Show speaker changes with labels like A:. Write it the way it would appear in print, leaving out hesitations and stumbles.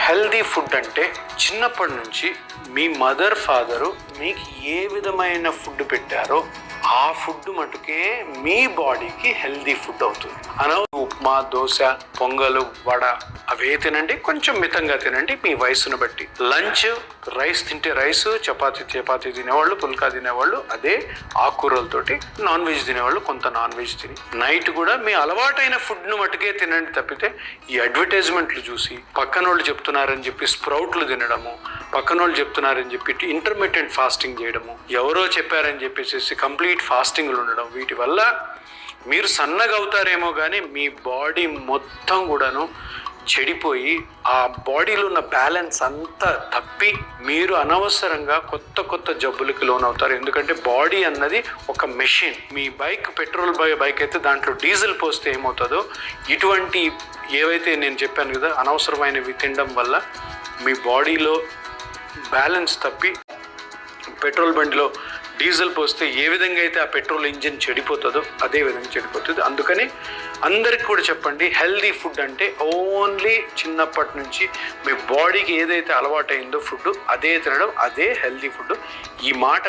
A: Healthy food అంటే చిన్నప్పటి నుంచి మీ మదర్ ఫాదరు మీకు ఏ విధమైన ఫుడ్ పెట్టారో ఆ ఫుడ్ మటుకే మీ బాడీకి హెల్దీ ఫుడ్ అవుతుంది. ఉప్మా, దోశ, పొంగలు, వడ అవే తినండి, కొంచెం మితంగా తినండి మీ వయసును బట్టి. లంచ్ రైస్ తింటే రైస్, చపాతీ తినేవాళ్ళు, పుల్కా తినేవాళ్ళు అదే, ఆకుకూరలతోటి. నాన్ వెజ్ తినేవాళ్ళు కొంత నాన్ వెజ్ తిని, నైట్ కూడా మీ అలవాటైన ఫుడ్ను మటుకే తినండి తప్పితే ఈ అడ్వర్టైజ్మెంట్లు చూసి పక్కన వాళ్ళు చెప్తున్నారని చెప్పి స్ప్రౌట్లు తినడము, పక్కన వాళ్ళు చెప్తున్నారని చెప్పి ఇంటర్మీడియట్ ఫాస్టింగ్ చేయడము, ఎవరో చెప్పారని చెప్పేసి కంప్లీట్ ఫాస్టింగ్లు ఉండడం, వీటి వల్ల మీరు సన్నగా అవుతారేమో కానీ మీ బాడీ మొత్తం కూడాను చెడిపోయి ఆ బాడీలో ఉన్న బ్యాలెన్స్ అంతా తప్పి మీరు అనవసరంగా కొత్త జబ్బులకి లోనవుతారు. ఎందుకంటే బాడీ అన్నది ఒక మెషిన్. మీ బైక్ పెట్రోల్ బైక్ అయితే దాంట్లో డీజిల్ పోస్తే ఏమవుతుందో, ఇటువంటి ఏవైతే నేను చెప్పాను కదా అనవసరమైనవి తినడం వల్ల మీ బాడీలో బ్యాలెన్స్ తప్పి పెట్రోల్ బండిలో డీజిల్ పోస్తే ఏ విధంగా అయితే ఆ పెట్రోల్ ఇంజిన్ చెడిపోతుందో అదే విధంగా చెడిపోతుంది. అందుకని అందరికి కూడా చెప్పండి, హెల్దీ ఫుడ్ అంటే ఓన్లీ చిన్నప్పటి నుంచి మీ బాడీకి ఏదైతే అలవాటైందో ఫుడ్ అదే తినడం, అదే హెల్దీ ఫుడ్. ఈ మాట